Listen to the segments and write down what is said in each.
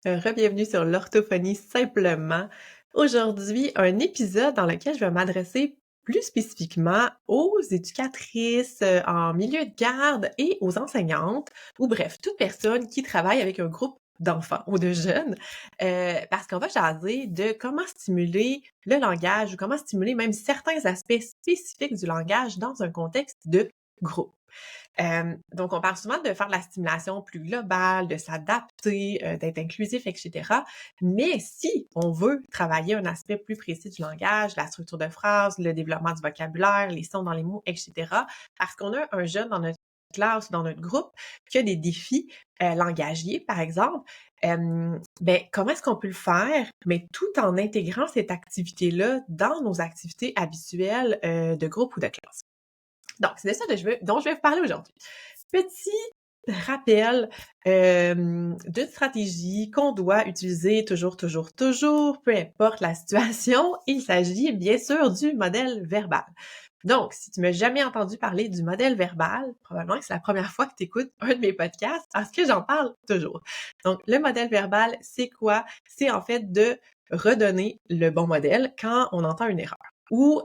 Bienvenue sur l'orthophonie simplement. Aujourd'hui, un épisode dans lequel je vais m'adresser plus spécifiquement aux éducatrices en milieu de garde et aux enseignantes, ou bref, toute personne qui travaille avec un groupe d'enfants ou de jeunes, parce qu'on va jaser de comment stimuler le langage ou comment stimuler même certains aspects spécifiques du langage dans un contexte de groupe. Donc on parle souvent de faire de la stimulation plus globale, de s'adapter, d'être inclusif et cetera. Mais si on veut travailler un aspect plus précis du langage, la structure de phrase, le développement du vocabulaire, les sons dans les mots et cetera, parce qu'on a un jeune dans notre classe ou dans notre groupe qui a des défis, langagiers, par exemple, comment est-ce qu'on peut le faire, mais tout en intégrant cette activité-là dans nos activités habituelles, de groupe ou de classe? Donc, c'est de ça dont je vais vous parler aujourd'hui. Petit rappel, d'une stratégie qu'on doit utiliser toujours, toujours, toujours, peu importe la situation. Il s'agit bien sûr du modèle verbal. Donc, si tu m'as jamais entendu parler du modèle verbal, probablement que c'est la première fois que tu écoutes un de mes podcasts parce que j'en parle toujours. Donc, le modèle verbal, c'est quoi? C'est en fait de redonner le bon modèle quand on entend une erreur ou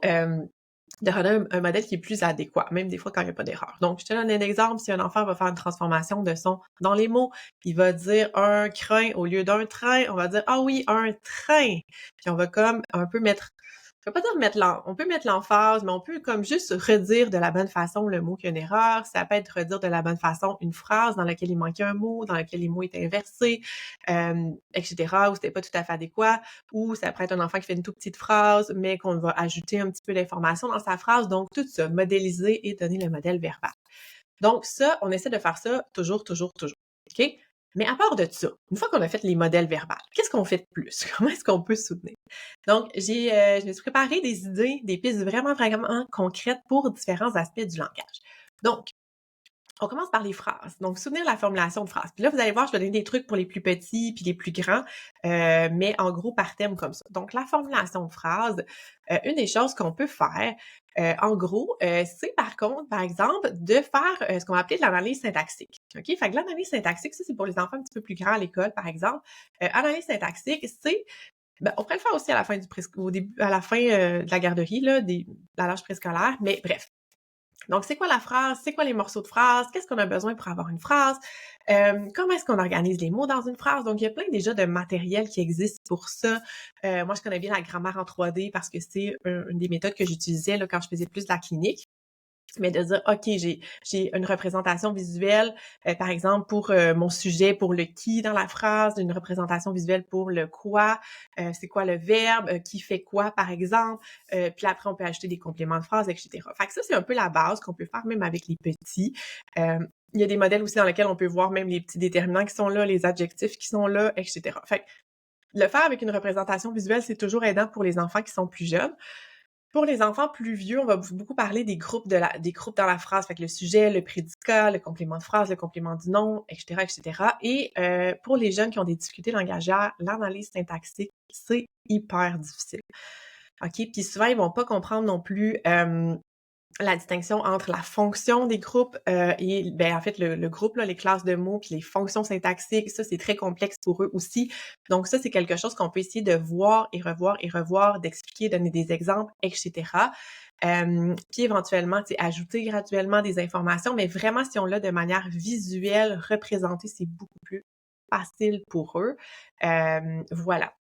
de redonner un modèle qui est plus adéquat, même des fois quand il n'y a pas d'erreur. Donc, je te donne un exemple. Si un enfant va faire une transformation de son dans les mots, il va dire un crin au lieu d'un train, on va dire ah oui, un train. Puis on va comme un peu mettre, je vais pas dire on peut mettre l'emphase, mais on peut comme juste redire de la bonne façon le mot qui a une erreur. Ça peut être redire de la bonne façon une phrase dans laquelle il manquait un mot, dans laquelle les mots étaient inversés, etc., ou c'était pas tout à fait adéquat, ou ça pourrait être un enfant qui fait une toute petite phrase, mais qu'on va ajouter un petit peu d'informations dans sa phrase. Donc, tout ça, modéliser et donner le modèle verbal. Donc ça, on essaie de faire ça toujours, toujours, toujours. OK? Mais à part de ça, une fois qu'on a fait les modèles verbaux, qu'est-ce qu'on fait de plus? Comment est-ce qu'on peut soutenir? Donc, je me suis préparé des idées, des pistes vraiment, vraiment concrètes pour différents aspects du langage. Donc, on commence par les phrases. Donc, souvenir la formulation de phrases. Puis là, vous allez voir, je vais donner des trucs pour les plus petits puis les plus grands, mais en gros par thème comme ça. Donc, la formulation de phrases, une des choses qu'on peut faire, en gros, c'est par contre, par exemple, de faire ce qu'on va appeler de l'analyse syntaxique. OK? Fait que l'analyse syntaxique, ça, c'est pour les enfants un petit peu plus grands à l'école, par exemple. Analyse syntaxique, c'est on pourrait le faire aussi à la fin au début, à la fin de la garderie, là, de l'âge préscolaire, mais bref. Donc, c'est quoi la phrase? C'est quoi les morceaux de phrase? Qu'est-ce qu'on a besoin pour avoir une phrase? Comment est-ce qu'on organise les mots dans une phrase? Donc, il y a plein déjà de matériel qui existe pour ça. Moi, je connais bien la grammaire en 3D parce que c'est une des méthodes que j'utilisais là, quand je faisais plus de la clinique. Mais de dire: «OK, j'ai une représentation visuelle, par exemple pour, mon sujet, pour le qui dans la phrase, une représentation visuelle pour le quoi, c'est quoi le verbe, qui fait quoi par exemple», puis après on peut ajouter des compléments de phrase et cetera. Fait que ça, c'est un peu la base qu'on peut faire même avec les petits. Il y a des modèles aussi dans lesquels on peut voir même les petits déterminants qui sont là, les adjectifs qui sont là et cetera. Fait que le faire avec une représentation visuelle, c'est toujours aidant pour les enfants qui sont plus jeunes. Pour les enfants plus vieux, on va beaucoup parler des groupes dans la phrase, fait que le sujet, le prédicat, le complément de phrase, le complément du nom, et cetera, et cetera. Et pour les jeunes qui ont des difficultés langagières, l'analyse syntaxique, c'est hyper difficile. OK? Puis souvent, ils vont pas comprendre non plus, la distinction entre la fonction des groupes, et en fait le groupe là, les classes de mots puis les fonctions syntaxiques, ça c'est très complexe pour eux aussi. Donc ça, c'est quelque chose qu'on peut essayer de voir et revoir, d'expliquer, donner des exemples et cetera. Puis éventuellement, tu sais, ajouter graduellement des informations, mais vraiment si on l'a de manière visuelle, représentée, c'est beaucoup plus facile pour eux. Voilà.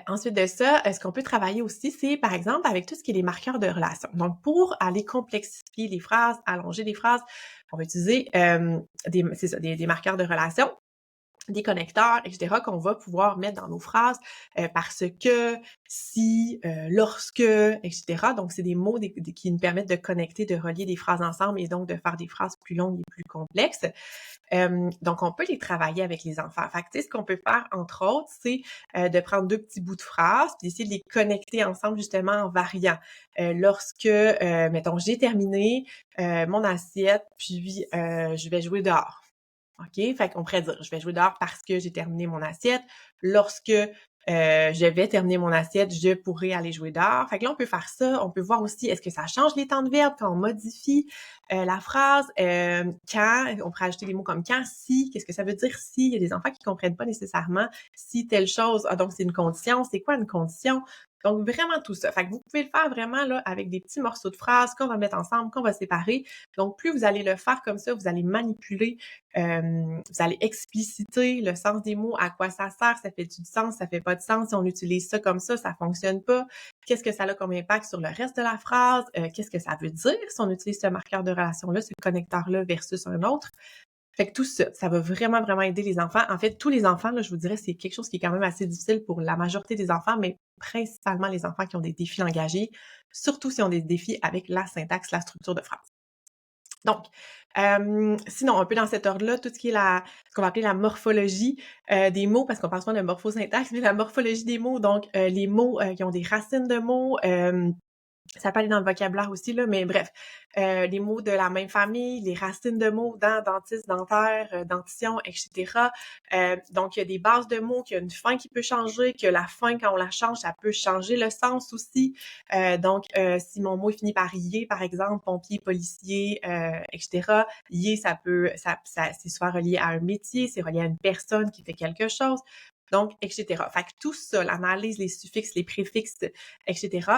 Ensuite de ça, ce qu'on peut travailler aussi, c'est par exemple avec tout ce qui est les marqueurs de relation. Donc pour aller complexifier les phrases, allonger les phrases, on va utiliser, des marqueurs de relation, des connecteurs, et cetera, qu'on va pouvoir mettre dans nos phrases, parce que, si, lorsque, et cetera. Donc c'est des mots qui nous permettent de connecter, de relier des phrases ensemble et donc de faire des phrases plus longues et plus complexes. Donc on peut les travailler avec les enfants. Fait que, tu sais, ce qu'on peut faire, entre autres, c'est, de prendre 2 petits bouts de phrases, puis d'essayer de les connecter ensemble justement en variant. Lorsque, mettons, j'ai terminé, mon assiette, puis, je vais jouer dehors. OK? Fait qu'on pourrait dire: «Je vais jouer dehors parce que j'ai terminé mon assiette. Lorsque je vais terminer mon assiette, je pourrais aller jouer dehors. Fait que là, on peut faire ça. On peut voir aussi, est-ce que ça change les temps de verbe quand on modifie la phrase? Quand, on pourrait ajouter des mots comme quand, si, qu'est-ce que ça veut dire si? Il y a des enfants qui comprennent pas nécessairement si telle chose, ah, donc c'est une condition, c'est quoi une condition? Donc, vraiment tout ça. Fait que vous pouvez le faire vraiment là avec des petits morceaux de phrases qu'on va mettre ensemble, qu'on va séparer. Donc, plus vous allez le faire comme ça, vous allez manipuler, vous allez expliciter le sens des mots, à quoi ça sert, ça fait du sens, ça fait pas de sens, si on utilise ça comme ça fonctionne pas. Qu'est-ce que ça a comme impact sur le reste de la phrase? Qu'est-ce que ça veut dire si on utilise ce marqueur de relation-là, ce connecteur-là versus un autre? Fait que tout ça, ça va vraiment, vraiment aider les enfants. En fait, tous les enfants, là, je vous dirais, c'est quelque chose qui est quand même assez difficile pour la majorité des enfants, mais principalement les enfants qui ont des défis langagiers, surtout si on ont des défis avec la syntaxe, la structure de phrase. Donc, sinon, un peu dans cet ordre-là, tout ce qui est ce qu'on va appeler la morphologie des mots, parce qu'on parle souvent de morphosyntaxe, mais la morphologie des mots, donc les mots qui ont des racines de mots, ça peut aller dans le vocabulaire aussi, là, mais bref, les mots de la même famille, les racines de mots, dents, dentiste, dentaire, dentition, etc. Donc, il y a des bases de mots, qu'il y a une fin qui peut changer, que la fin, quand on la change, ça peut changer le sens aussi. Donc, si mon mot est fini par ier, par exemple, pompier, policier, etc., ier, c'est souvent relié à un métier, c'est relié à une personne qui fait quelque chose. Donc, etc. Fait que tout ça, l'analyse, les suffixes, les préfixes, etc.,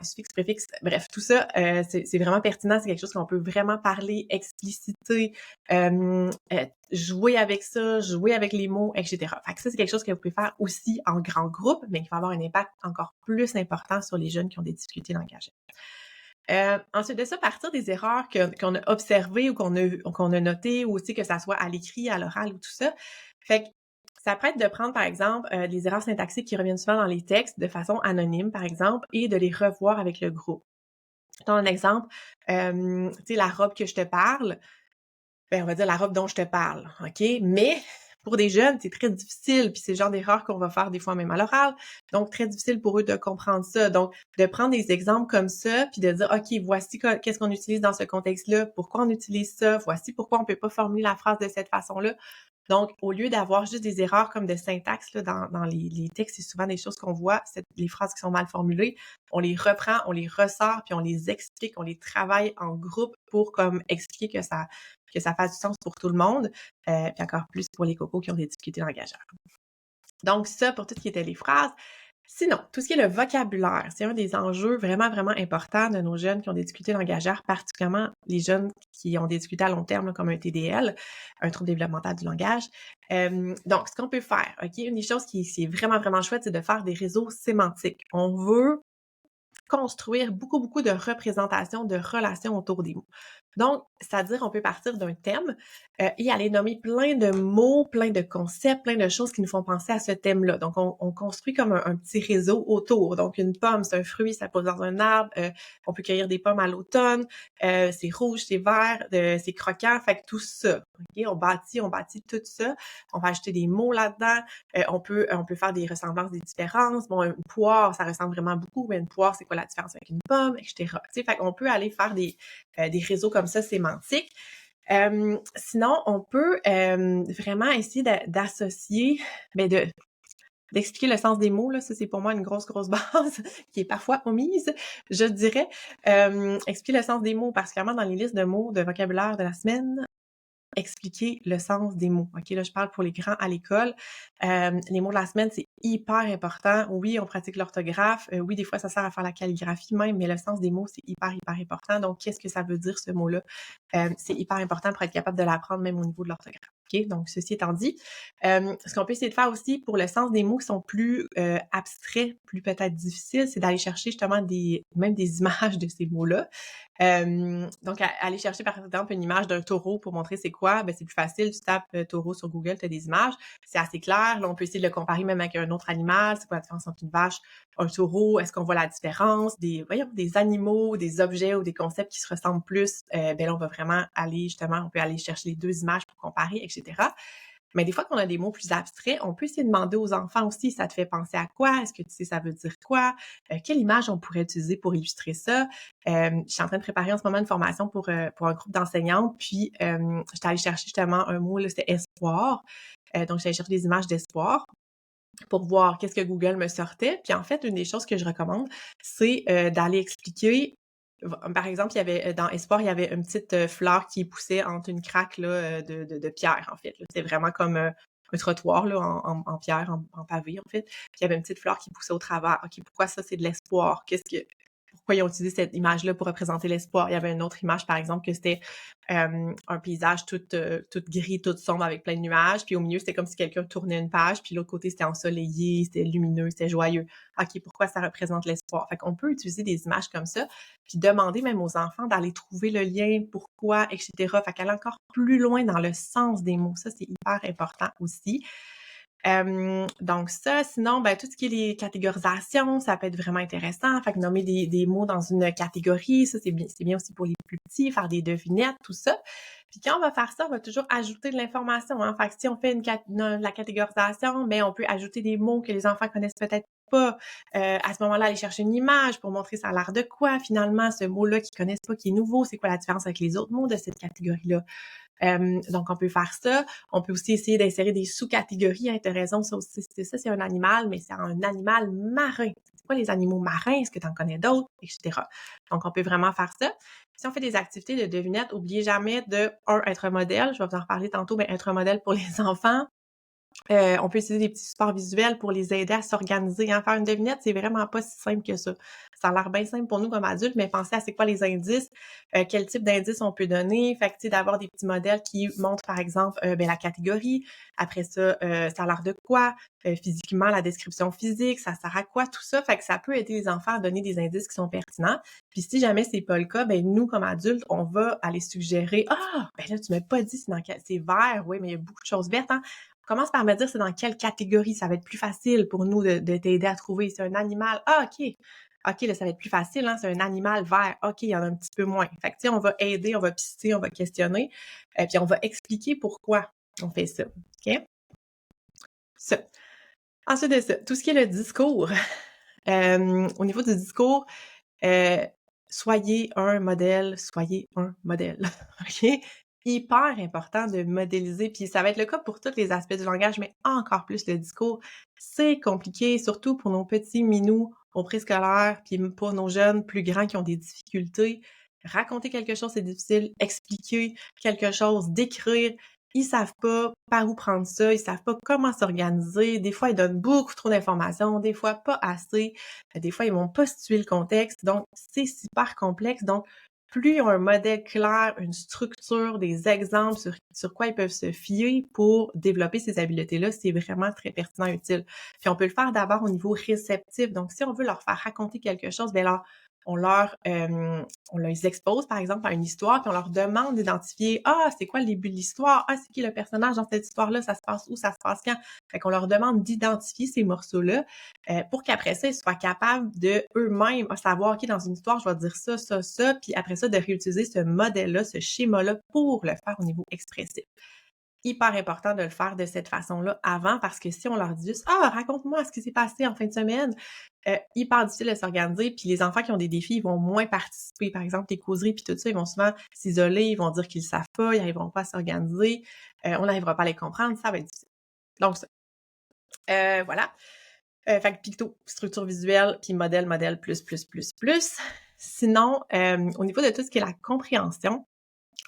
suffixe, préfixe, bref, tout ça, c'est vraiment pertinent, c'est quelque chose qu'on peut vraiment parler, expliciter, jouer avec ça, jouer avec les mots, etc. Fait que ça, c'est quelque chose que vous pouvez faire aussi en grand groupe, mais qui va avoir un impact encore plus important sur les jeunes qui ont des difficultés langagères. Ensuite de ça, partir des erreurs qu'on a observées ou qu'on a notées, ou aussi que ça soit à l'écrit, à l'oral ou tout ça. Fait que ça peut être de prendre, par exemple, des erreurs syntaxiques qui reviennent souvent dans les textes de façon anonyme, par exemple, et de les revoir avec le groupe. Dans un exemple, tu sais, la robe que je te parle, ben, on va dire la robe dont je te parle, OK? Mais pour des jeunes, c'est très difficile, puis c'est le genre d'erreur qu'on va faire des fois même à l'oral, donc très difficile pour eux de comprendre ça. Donc, de prendre des exemples comme ça, puis de dire, OK, voici qu'est-ce qu'on utilise dans ce contexte-là, pourquoi on utilise ça, voici pourquoi on peut pas formuler la phrase de cette façon-là. Donc, au lieu d'avoir juste des erreurs comme de syntaxe là, dans les textes, c'est souvent des choses qu'on voit, les phrases qui sont mal formulées, on les reprend, on les ressort, puis on les explique, on les travaille en groupe pour comme expliquer que ça fasse du sens pour tout le monde, puis encore plus pour les cocos qui ont des difficultés langagères. Donc ça, pour tout ce qui était les phrases. Sinon, tout ce qui est le vocabulaire, c'est un des enjeux vraiment, vraiment importants de nos jeunes qui ont des difficultés langagères, particulièrement les jeunes qui ont des difficultés à long terme, là, comme un TDL, un trouble développemental du langage. Donc, ce qu'on peut faire, OK, une des choses qui est vraiment, vraiment chouette, c'est de faire des réseaux sémantiques. On veut construire beaucoup, beaucoup de représentations, de relations autour des mots. Donc, c'est-à-dire, on peut partir d'un thème et aller nommer plein de mots, plein de concepts, plein de choses qui nous font penser à ce thème-là. Donc, on construit comme un petit réseau autour. Donc, une pomme, c'est un fruit, ça pousse dans un arbre. On peut cueillir des pommes à l'automne. C'est rouge, c'est vert, c'est croquant. Fait que tout ça, OK? On bâtit tout ça. On va ajouter des mots là-dedans. On peut faire des ressemblances, des différences. Bon, une poire, ça ressemble vraiment beaucoup, mais une poire, c'est quoi la différence avec une pomme, etc. Tu sais, fait qu'on peut aller faire des réseaux comme ça sémantiques. Sinon, on peut vraiment essayer d'associer, d'expliquer le sens des mots, là, ça c'est pour moi une grosse, grosse base qui est parfois omise, je dirais. Expliquer le sens des mots, particulièrement dans les listes de mots de vocabulaire de la semaine, expliquer le sens des mots. OK, là, je parle pour les grands à l'école. Les mots de la semaine, c'est hyper important. Oui, on pratique l'orthographe. Oui, des fois, ça sert à faire la calligraphie même, mais le sens des mots, c'est hyper, hyper important. Donc, qu'est-ce que ça veut dire, ce mot-là? C'est hyper important pour être capable de l'apprendre même au niveau de l'orthographe. OK? Donc, ceci étant dit, ce qu'on peut essayer de faire aussi pour le sens des mots qui sont plus abstraits, plus peut-être difficiles, c'est d'aller chercher justement même des images de ces mots-là. Donc, aller chercher par exemple une image d'un taureau pour montrer c'est quoi, ben c'est plus facile, tu tapes taureau sur Google, tu as des images, c'est assez clair. Là, on peut essayer de le comparer même avec un autre animal, c'est quoi la différence entre une vache, un taureau, est-ce qu'on voit la différence, des animaux, des objets ou des concepts qui se ressemblent plus, ben là, on va vraiment aller justement, on peut aller chercher les deux images pour comparer, etc. Mais des fois qu'on a des mots plus abstraits, on peut essayer de demander aux enfants aussi, ça te fait penser à quoi? Est-ce que tu sais ça veut dire quoi? Quelle image on pourrait utiliser pour illustrer ça? Je suis en train de préparer en ce moment une formation pour un groupe d'enseignantes, puis j'étais allée chercher justement un mot, là, c'était espoir. Donc, j'allais chercher des images d'espoir. pour voir qu'est-ce que Google me sortait. Puis en fait, une des choses que je recommande, c'est, d'aller expliquer par exemple, il y avait, dans Espoir, il y avait une petite, fleur qui poussait entre une craque là, de pierre, en fait, là. C'était vraiment comme, un trottoir là, en pierre, en pavé, en fait. Puis il y avait une petite fleur qui poussait au travers. OK, pourquoi ça, c'est de l'espoir? Qu'est-ce que pourquoi ils ont utilisé cette image-là pour représenter l'espoir? Il y avait une autre image, par exemple, que c'était un paysage tout gris, tout sombre avec plein de nuages. Puis au milieu, c'était comme si quelqu'un tournait une page. Puis l'autre côté, c'était ensoleillé, c'était lumineux, c'était joyeux. OK, pourquoi ça représente l'espoir? Fait qu'on peut utiliser des images comme ça, puis demander même aux enfants d'aller trouver le lien, pourquoi, etc. Fait qu'aller encore plus loin dans le sens des mots. Ça, c'est hyper important aussi. Donc ça, sinon, ben, tout ce qui est les catégorisations, ça peut être vraiment intéressant. Fait que nommer des mots dans une catégorie, ça, c'est bien aussi pour les plus petits, faire des devinettes, tout ça. Puis quand on va faire ça, on va toujours ajouter de l'information, hein. Fait que si on fait la catégorisation, ben, on peut ajouter des mots que les enfants connaissent peut-être pas. À ce moment-là, aller chercher une image pour montrer ça a l'air de quoi, finalement, ce mot-là qu'ils connaissent pas, qui est nouveau, c'est quoi la différence avec les autres mots de cette catégorie-là. Donc, on peut faire ça. On peut aussi essayer d'insérer des sous-catégories. Hein, tu as raison, ça aussi, c'est un animal, mais c'est un animal marin. C'est quoi les animaux marins? Est-ce que tu en connais d'autres? Etc. Donc, on peut vraiment faire ça. Si on fait des activités de devinettes, n'oubliez jamais de, être un modèle. Je vais vous en reparler tantôt, mais être un modèle pour les enfants. On peut utiliser des petits supports visuels pour les aider à s'organiser, hein. Faire une devinette, c'est vraiment pas si simple que ça. Ça a l'air bien simple pour nous comme adultes, mais pensez à c'est quoi les indices, quel type d'indices on peut donner. Fait que, tu sais, d'avoir des petits modèles qui montrent, par exemple, ben, la catégorie. Après ça, ça a l'air de quoi? Physiquement, la description physique, ça sert à quoi? Tout ça. Fait que ça peut aider les enfants à donner des indices qui sont pertinents. Puis si jamais c'est pas le cas, ben, nous, comme adultes, on va aller suggérer: «Ah! Ben là, tu m'as pas dit c'est vert. Oui, mais il y a beaucoup de choses vertes, hein. Commence par me dire c'est dans quelle catégorie, ça va être plus facile pour nous de t'aider à trouver. C'est un animal. Ah, OK. OK, là, ça va être plus facile, hein, c'est un animal vert. OK, il y en a un petit peu moins. Fait que, tu sais, on va aider, on va pister, on va questionner, puis on va expliquer pourquoi on fait ça. OK? Ça. Ensuite de ça, tout ce qui est le discours. Au niveau du discours, Heu, soyez un modèle, soyez un modèle, OK? Hyper important de modéliser, puis ça va être le cas pour tous les aspects du langage, mais encore plus le discours. C'est compliqué, surtout pour nos petits minous au préscolaire, puis pour nos jeunes plus grands qui ont des difficultés. Raconter quelque chose, c'est difficile. Expliquer quelque chose, décrire, ils savent pas par où prendre ça, ils savent pas comment s'organiser. Des fois, ils donnent beaucoup trop d'informations, des fois pas assez. Des fois, ils vont pas situer le contexte, donc c'est super complexe. Donc, plus ils ont un modèle clair, une structure, des exemples sur quoi ils peuvent se fier pour développer ces habiletés-là, c'est vraiment très pertinent et utile. Puis on peut le faire d'abord au niveau réceptif. Donc, si on veut leur faire raconter quelque chose, bien là, on leur, on les expose, par exemple, à une histoire, puis on leur demande d'identifier: «Ah, c'est quoi le début de l'histoire? Ah, c'est qui le personnage dans cette histoire-là? Ça se passe où? Ça se passe quand?» Fait qu'on leur demande d'identifier ces morceaux-là, pour qu'après ça, ils soient capables de eux-mêmes savoir, OK, dans une histoire, je vais dire ça, ça, ça, puis après ça, de réutiliser ce modèle-là, ce schéma-là pour le faire au niveau expressif. Hyper important de le faire de cette façon-là avant parce que si on leur dit juste: «Ah, raconte-moi ce qui s'est passé en fin de semaine», hyper difficile de s'organiser, puis les enfants qui ont des défis, ils vont moins participer. Par exemple, les causeries puis tout ça, ils vont souvent s'isoler, ils vont dire qu'ils savent pas, ils n'arriveront pas à s'organiser, on n'arrivera pas à les comprendre, ça va être difficile. Donc ça, voilà. Fait que picto, structure visuelle, puis modèle, modèle, plus, plus, plus, plus. Sinon, au niveau de tout ce qui est la compréhension,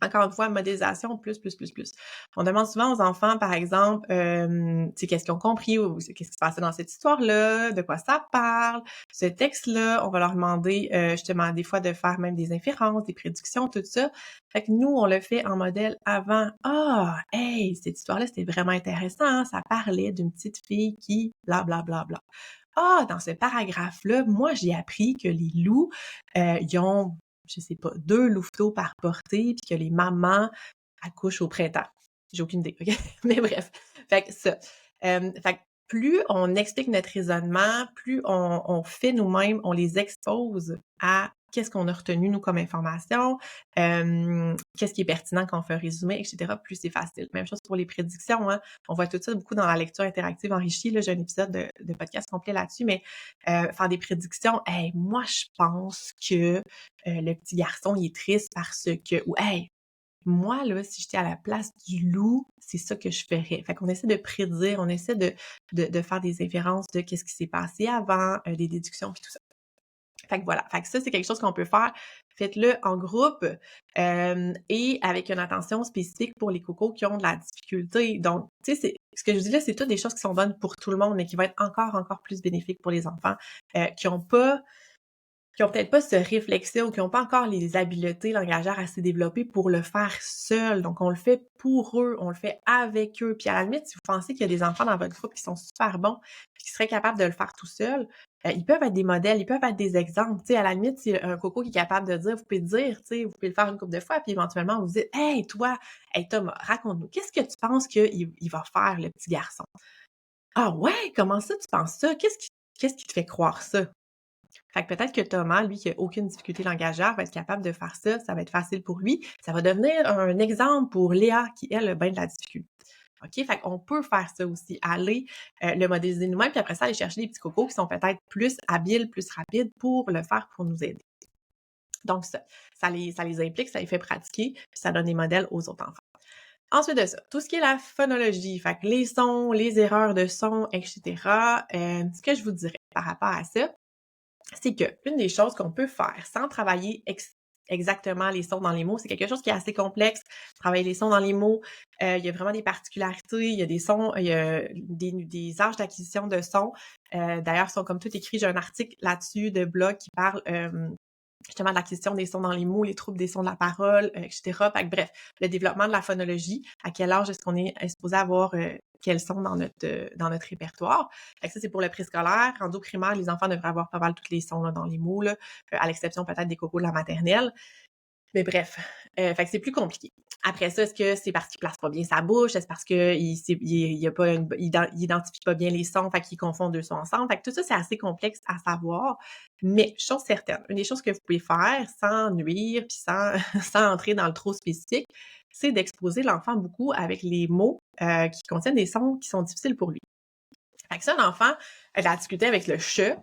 encore une fois, modélisation, plus, plus, plus, plus. On demande souvent aux enfants, par exemple, tu sais, qu'est-ce qu'ils ont compris ou qu'est-ce qui se passait dans cette histoire-là, de quoi ça parle, ce texte-là. On va leur demander, justement, des fois, de faire même des inférences, des prédictions, tout ça. Fait que nous, on le fait en modèle avant. Ah, hey, cette histoire-là, c'était vraiment intéressant, hein, ça parlait d'une petite fille qui, bla, bla, bla, bla. Ah, dans ce paragraphe-là, moi, j'ai appris que les loups, ils ont, je sais pas, 2 louveteaux par portée, puis que les mamans accouchent au printemps. J'ai aucune idée, OK? Mais bref, fait que ça. Fait que plus on explique notre raisonnement, plus on fait nous-mêmes, on les expose à qu'est-ce qu'on a retenu, nous, comme information, qu'est-ce qui est pertinent quand on fait un résumé, et cetera, plus c'est facile. Même chose pour les prédictions, hein. On voit tout ça beaucoup dans la lecture interactive enrichie, là. J'ai un épisode de podcast complet là-dessus, mais faire des prédictions, hey, moi, je pense que le petit garçon, il est triste parce que, ou hey, Moi, là, si j'étais à la place du loup, c'est ça que je ferais. Fait qu'on essaie de prédire, on essaie de faire des inférences de qu'est-ce qui s'est passé avant, des déductions puis tout ça. Fait que voilà, fait que ça, c'est quelque chose qu'on peut faire. Faites-le en groupe, et avec une attention spécifique pour les cocos qui ont de la difficulté. Donc, tu sais, c'est ce que je dis là, c'est toutes des choses qui sont bonnes pour tout le monde, mais qui vont être encore plus bénéfiques pour les enfants, qui ont peut-être pas ce réflexe-là ou qui ont pas encore les habiletés langagières assez développées pour le faire seuls. Donc, on le fait pour eux, on le fait avec eux. Puis à la limite, si vous pensez qu'il y a des enfants dans votre groupe qui sont super bons puis qui seraient capables de le faire tout seuls, ils peuvent être des modèles, ils peuvent être des exemples. Tu sais, à la limite, si un coco qui est capable de dire, vous pouvez dire, tu sais, vous pouvez le faire une couple de fois, puis éventuellement, vous dites, hey, toi, hey, Thomas, raconte-nous, qu'est-ce que tu penses qu'il va faire, le petit garçon? Ah ouais, comment ça, tu penses ça? Qu'est-ce qui te fait croire ça? Fait que peut-être que Thomas, lui, qui a aucune difficulté langagière, va être capable de faire ça, ça va être facile pour lui. Ça va devenir un exemple pour Léa, qui, elle, a bien de la difficulté. OK? Fait qu'on peut faire ça aussi, aller le modéliser nous-mêmes, puis après ça, aller chercher des petits cocos qui sont peut-être plus habiles, plus rapides pour le faire, pour nous aider. Donc ça les implique, ça les fait pratiquer, puis ça donne des modèles aux autres enfants. Ensuite de ça, tout ce qui est la phonologie, fait que les sons, les erreurs de son, etc., ce que je vous dirais par rapport à ça, c'est qu'une des choses qu'on peut faire sans travailler exactement les sons dans les mots, c'est quelque chose qui est assez complexe. Travailler les sons dans les mots, il y a vraiment des particularités, il y a des sons, il y a des âges d'acquisition de sons. D'ailleurs, ils sont comme tout écrits. J'ai un article là-dessus de blog qui parle justement de l'acquisition des sons dans les mots, les troubles des sons de la parole, etc. Fait que bref, le développement de la phonologie, à quel âge est-ce qu'on est supposé avoir quels sons dans notre répertoire. Fait que ça, c'est pour le préscolaire. Rendu au primaire, les enfants devraient avoir pas mal tous les sons là, dans les mots, là, à l'exception peut-être des cocos de la maternelle. Mais bref, fait que c'est plus compliqué. Après ça, est-ce que c'est parce qu'il place pas bien sa bouche? Est-ce parce qu'il a pas il identifie pas bien les sons, fait qu'il confond deux sons ensemble? Fait que tout ça, c'est assez complexe à savoir. Mais chose certaine, une des choses que vous pouvez faire sans nuire puis sans sans entrer dans le trop spécifique, c'est d'exposer l'enfant beaucoup avec les mots, qui contiennent des sons qui sont difficiles pour lui. Fait que si un enfant a de la difficulté avec le «che»,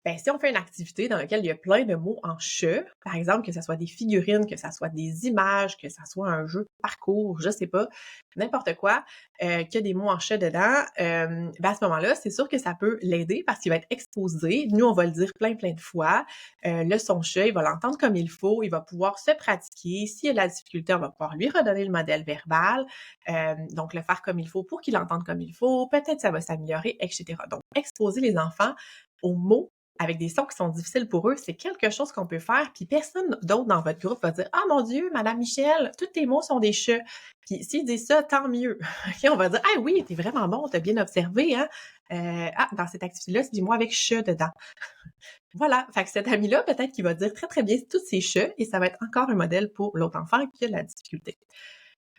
ben si on fait une activité dans laquelle il y a plein de mots en «che», par exemple, que ça soit des figurines, que ça soit des images, que ça soit un jeu de parcours, je sais pas, n'importe quoi, qu'il y a des mots en «che» dedans, ben à ce moment-là, c'est sûr que ça peut l'aider parce qu'il va être exposé. Nous, on va le dire plein de fois. Le son «che», il va l'entendre comme il faut, il va pouvoir se pratiquer. S'il y a de la difficulté, on va pouvoir lui redonner le modèle verbal, donc le faire comme il faut pour qu'il l'entende comme il faut. Peut-être ça va s'améliorer, etc. Donc, exposer les enfants aux mots avec des sons qui sont difficiles pour eux, c'est quelque chose qu'on peut faire, puis personne d'autre dans votre groupe va dire: «Ah mon Dieu, madame Michel, tous tes mots sont des che». Puis s'ils disent ça, tant mieux. OK, on va dire: «Ah oui, t'es vraiment bon, t'as bien observé, hein? Dans cette activité-là, dis moi avec che dedans». Voilà, fait que cet ami-là, peut-être qu'il va dire très bien tous ces che et ça va être encore un modèle pour l'autre enfant qui a de la difficulté.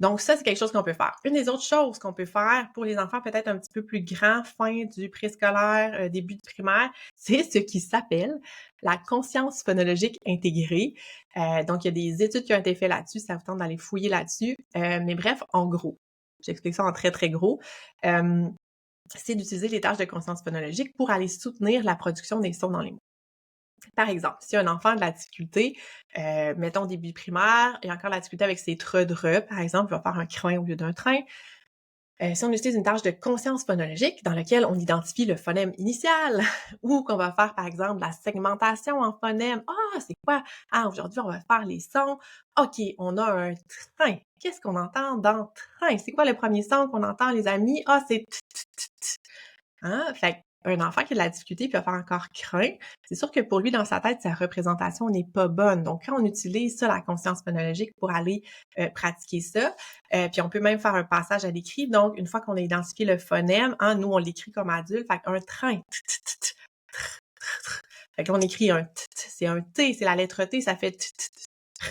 Donc ça, c'est quelque chose qu'on peut faire. Une des autres choses qu'on peut faire pour les enfants peut-être un petit peu plus grands, fin du préscolaire, début de primaire, c'est ce qui s'appelle la conscience phonologique intégrée. Donc il y a des études qui ont été faites là-dessus, ça vous tente d'aller fouiller là-dessus. Mais bref, en gros, j'explique ça en très gros, c'est d'utiliser les tâches de conscience phonologique pour aller soutenir la production des sons dans les mots. Par exemple, si un enfant a de la difficulté, mettons début primaire, et encore la difficulté avec ses tre-dre, par exemple, il va faire un crin au lieu d'un train. Si on utilise une tâche de conscience phonologique dans laquelle on identifie le phonème initial ou qu'on va faire, par exemple, la segmentation en phonèmes. Ah, c'est quoi? Ah, aujourd'hui, on va faire les sons. OK, on a un train. Qu'est-ce qu'on entend dans train? C'est quoi le premier son qu'on entend, les amis? Ah, c'est t, t, t, t. Hein? Fait un enfant qui a de la difficulté puis va faire encore crin, c'est sûr que pour lui, dans sa tête, sa représentation n'est pas bonne. Donc, quand on utilise ça, la conscience phonologique, pour aller pratiquer ça, puis on peut même faire un passage à l'écrit. Donc, une fois qu'on a identifié le phonème, hein, nous, on l'écrit comme adulte, fait un train. Fait que là, on écrit un t, c'est un T, c'est la lettre T, ça fait t, t, t.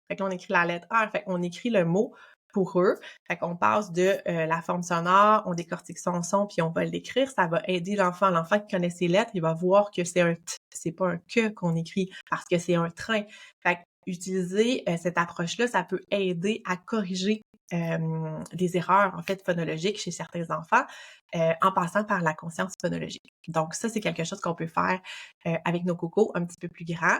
Fait que là, on écrit la lettre R, fait qu'on écrit le mot pour eux. Fait qu'on passe de la forme sonore, on décortique son son, puis on va l'écrire. Ça va aider l'enfant. L'enfant qui connaît ses lettres, il va voir que c'est un T, c'est pas un que qu'on écrit, parce que c'est un train. Fait que utiliser cette approche-là, ça peut aider à corriger des erreurs, en fait, phonologiques chez certains enfants, en passant par la conscience phonologique. Donc ça, c'est quelque chose qu'on peut faire, avec nos cocos un petit peu plus grands.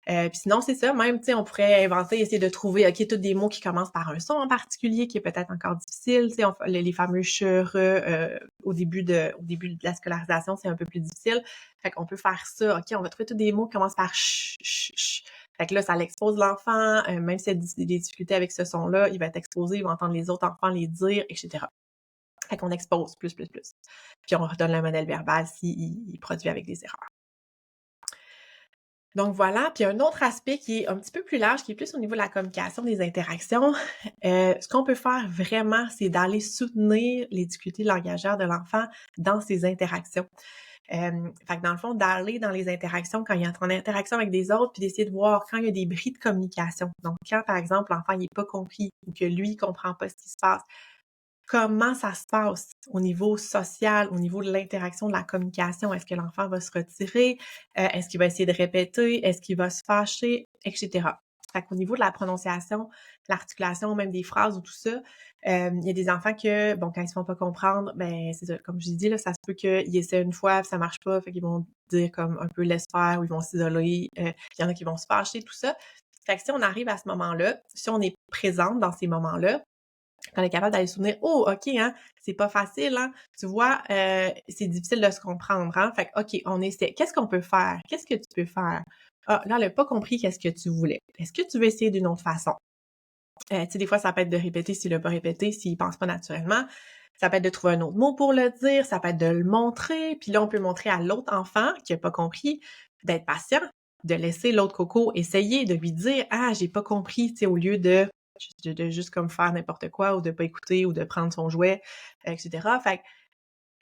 Puis sinon, c'est ça, même, tu sais, on pourrait inventer, essayer de trouver, OK, tous des mots qui commencent par un son en particulier qui est peut-être encore difficile, tu sais, les fameux che, au début de la scolarisation, c'est un peu plus difficile. Fait qu'on peut faire ça, OK, on va trouver tous des mots qui commencent par ch, ch, ch. Fait que là, ça l'expose l'enfant, même s'il y a des difficultés avec ce son-là, il va être exposé, il va entendre les autres enfants les dire, etc. Fait qu'on expose plus, plus, plus. Puis on redonne le modèle verbal s'il produit avec des erreurs. Donc voilà, puis un autre aspect qui est un petit peu plus large, qui est plus au niveau de la communication, des interactions, ce qu'on peut faire vraiment, c'est d'aller soutenir les difficultés langagières de l'enfant dans ses interactions. Fait que dans le fond, d'aller dans les interactions quand il est en interaction avec des autres, puis d'essayer de voir quand il y a des bris de communication. Donc quand, par exemple, l'enfant il est pas compris ou que lui, il comprend pas ce qui se passe, comment ça se passe au niveau social, au niveau de l'interaction, de la communication? Est-ce que l'enfant va se retirer? Est-ce qu'il va essayer de répéter? Est-ce qu'il va se fâcher? Etc. Fait qu'au niveau de la prononciation, l'articulation, même des phrases ou tout ça, il y a des enfants que, bon, quand ils se font pas comprendre, ben c'est ça, comme je dis là, ça se peut qu'ils essaient une fois puis ça marche pas, fait qu'ils vont dire comme un peu «laisse faire» ou ils vont s'isoler, il y en a qui vont se fâcher, tout ça. Fait que si on arrive à ce moment-là, si on est présente dans ces moments-là, qu'on est capable d'aller se souvenir: «Oh, OK, hein, c'est pas facile, hein, tu vois, c'est difficile de se comprendre, hein, fait que OK, on essaie. Qu'est-ce qu'on peut faire? Qu'est-ce que tu peux faire? Ah, là, elle a pas compris qu'est-ce que tu voulais. Est-ce que tu veux essayer d'une autre façon?» Tu sais, des fois, ça peut être de répéter s'il a pas répété, s'il pense pas naturellement. Ça peut être de trouver un autre mot pour le dire, ça peut être de le montrer, puis là, on peut montrer à l'autre enfant qui a pas compris d'être patient, de laisser l'autre coco essayer, de lui dire: «Ah, j'ai pas compris», tu sais, au lieu de juste comme faire n'importe quoi ou de pas écouter ou de prendre son jouet, et cetera. Fait que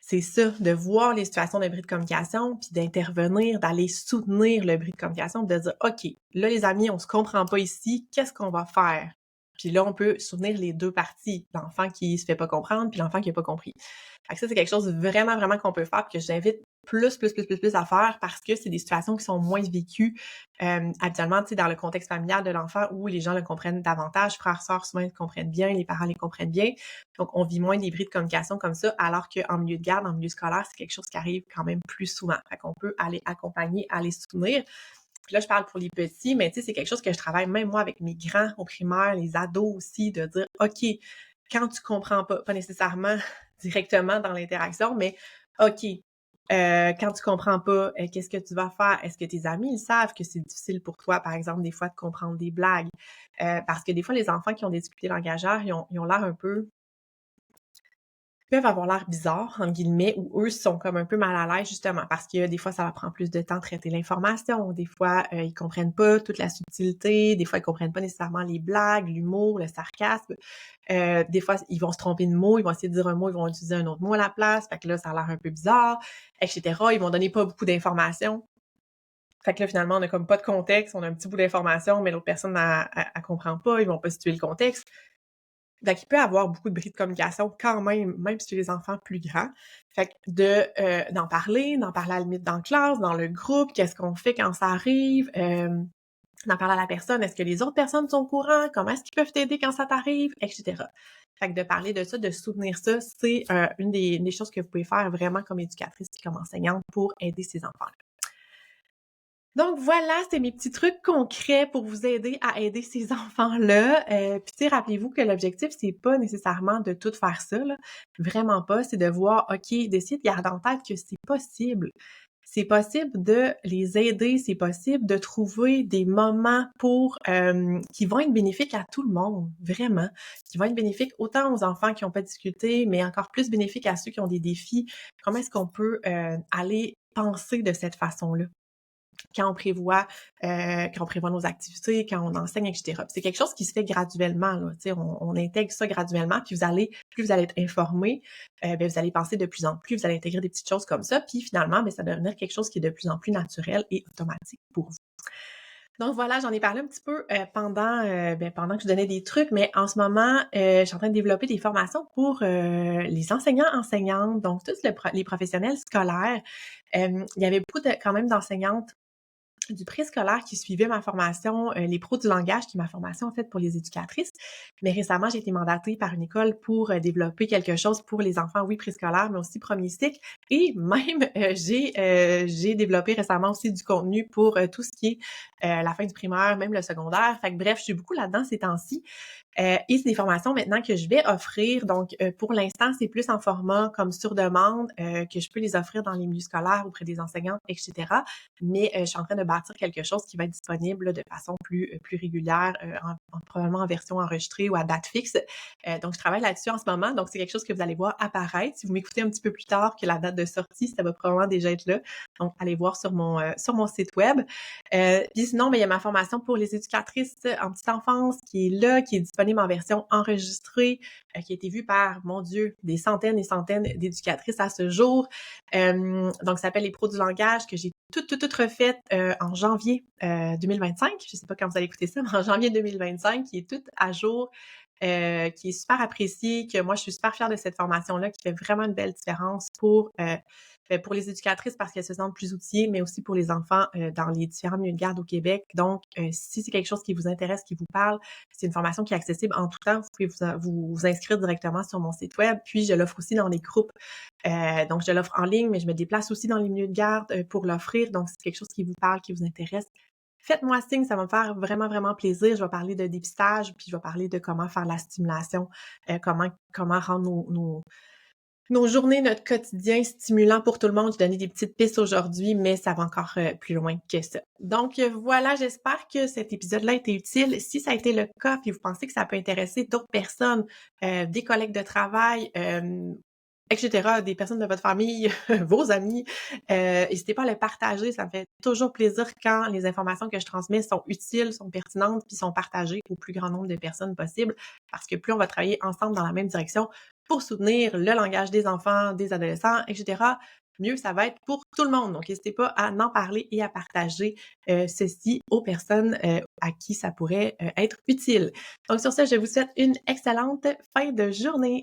c'est ça, de voir les situations de bris de communication, puis d'intervenir, d'aller soutenir le bris de communication, de dire: «OK, là les amis, on se comprend pas ici, qu'est-ce qu'on va faire?» Puis là, on peut soutenir les 2 parties, l'enfant qui se fait pas comprendre, puis l'enfant qui a pas compris. Fait que ça, c'est quelque chose vraiment, vraiment qu'on peut faire, puis que j'invite plus à faire parce que c'est des situations qui sont moins vécues, habituellement, tu sais, dans le contexte familial de l'enfant où les gens le comprennent davantage. Frères, sœurs, souvent, ils le comprennent bien, les parents les comprennent bien. Donc, on vit moins des bris de communication comme ça, alors qu'en milieu de garde, en milieu scolaire, c'est quelque chose qui arrive quand même plus souvent. Fait qu'on peut aller accompagner, aller soutenir. Puis là, je parle pour les petits, mais tu sais, c'est quelque chose que je travaille même moi avec mes grands au primaire, les ados aussi, de dire, OK, quand tu comprends pas nécessairement directement dans l'interaction, mais OK, quand tu comprends pas, qu'est-ce que tu vas faire? Est-ce que tes amis, ils savent que c'est difficile pour toi, par exemple, des fois, de comprendre des blagues? Parce que des fois, les enfants qui ont des difficultés langagères, ils ont l'air un peu peuvent avoir l'air bizarres, entre guillemets, ou eux sont comme un peu mal à l'aise justement parce que des fois, ça leur prend plus de temps de traiter l'information. Des fois, ils comprennent pas toute la subtilité. Des fois, ils comprennent pas nécessairement les blagues, l'humour, le sarcasme. Des fois, ils vont se tromper de mots, ils vont essayer de dire un mot, ils vont utiliser un autre mot à la place. Fait que là, ça a l'air un peu bizarre, etc. Ils vont donner pas beaucoup d'informations. Fait que là, finalement, on a comme pas de contexte. On a un petit bout d'information, mais l'autre personne, elle comprend pas. Ils vont pas situer le contexte. Donc, il peut y avoir beaucoup de bris de communication quand même chez les enfants plus grands. Fait que d'en parler à la limite dans la classe, dans le groupe, qu'est-ce qu'on fait quand ça arrive, d'en parler à la personne, est-ce que les autres personnes sont au courant, comment est-ce qu'ils peuvent t'aider quand ça t'arrive, etc. Fait que de parler de ça, de soutenir ça, c'est une des choses que vous pouvez faire vraiment comme éducatrice et comme enseignante pour aider ces enfants-là. Donc voilà, c'est mes petits trucs concrets pour vous aider à aider ces enfants-là. Puis tu sais, rappelez-vous que l'objectif, c'est pas nécessairement de tout faire ça, là. Vraiment pas. C'est de voir, OK, d'essayer de garder en tête que c'est possible. C'est possible de les aider, c'est possible de trouver des moments pour qui vont être bénéfiques à tout le monde, vraiment. Qui vont être bénéfiques autant aux enfants qui n'ont pas de difficultés, mais encore plus bénéfiques à ceux qui ont des défis. Comment est-ce qu'on peut aller penser de cette façon-là? Quand on prévoit nos activités, quand on enseigne, etc. Puis c'est quelque chose qui se fait graduellement, là, tu sais, on intègre ça graduellement, puis plus vous allez être informé, ben vous allez penser de plus en plus, vous allez intégrer des petites choses comme ça, puis finalement, ben ça va devenir quelque chose qui est de plus en plus naturel et automatique pour vous. Donc voilà, j'en ai parlé un petit peu pendant que je donnais des trucs, mais en ce moment, je suis en train de développer des formations pour les enseignants, enseignantes, donc tous les professionnels scolaires. Il y avait beaucoup quand même d'enseignantes du préscolaire qui suivait ma formation, les pros du langage, qui est ma formation, en fait, pour les éducatrices. Mais récemment, j'ai été mandatée par une école pour, développer quelque chose pour les enfants, oui, préscolaires, mais aussi 1er cycle et même, j'ai développé récemment aussi du contenu pour, tout ce qui est, la fin du primaire, même le secondaire. Fait que bref, je suis beaucoup là-dedans ces temps-ci. Et c'est des formations maintenant que je vais offrir. Donc, pour l'instant, c'est plus en format comme sur demande, que je peux les offrir dans les milieux scolaires auprès des enseignantes, et cetera. Mais, je suis en train de bâtir quelque chose qui va être disponible là, de façon plus régulière, probablement en version enregistrée ou à date fixe. Donc je travaille là-dessus en ce moment. Donc c'est quelque chose que vous allez voir apparaître. Si vous m'écoutez un petit peu plus tard que la date de sortie, ça va probablement déjà être là. Donc allez voir sur mon site web. Puis sinon, ben, il y a ma formation pour les éducatrices en petite enfance qui est là, qui est disponible en version enregistrée, qui a été vue par, mon Dieu, des centaines et centaines d'éducatrices à ce jour. Donc, ça s'appelle Les pros du langage, que j'ai tout refaite en janvier 2025. Je sais pas quand vous allez écouter ça, mais en janvier 2025, qui est toute à jour, qui est super appréciée, que moi, je suis super fière de cette formation-là, qui fait vraiment une belle différence pour les éducatrices parce qu'elles se sentent plus outillées, mais aussi pour les enfants dans les différents milieux de garde au Québec. Donc, si c'est quelque chose qui vous intéresse, qui vous parle, c'est une formation qui est accessible en tout temps. Vous pouvez vous inscrire directement sur mon site web. Puis, je l'offre aussi dans les groupes. Donc, je l'offre en ligne, mais je me déplace aussi dans les milieux de garde pour l'offrir. Donc, si c'est quelque chose qui vous parle, qui vous intéresse, faites-moi signe, ça va me faire vraiment, vraiment plaisir. Je vais parler de dépistage, puis je vais parler de comment faire la stimulation, comment rendre nos journées, notre quotidien stimulant pour tout le monde. J'ai donné des petites pistes aujourd'hui, mais ça va encore plus loin que ça. Donc voilà, j'espère que cet épisode-là a été utile. Si ça a été le cas, puis vous pensez que ça peut intéresser d'autres personnes, des collègues de travail, et cetera, des personnes de votre famille, vos amis, n'hésitez pas à le partager. Ça me fait toujours plaisir quand les informations que je transmets sont utiles, sont pertinentes, puis sont partagées au plus grand nombre de personnes possible, parce que plus on va travailler ensemble dans la même direction pour soutenir le langage des enfants, des adolescents, et cetera, mieux ça va être pour tout le monde. Donc n'hésitez pas à en parler et à partager, ceci aux personnes, à qui ça pourrait, être utile. Donc sur ce, je vous souhaite une excellente fin de journée.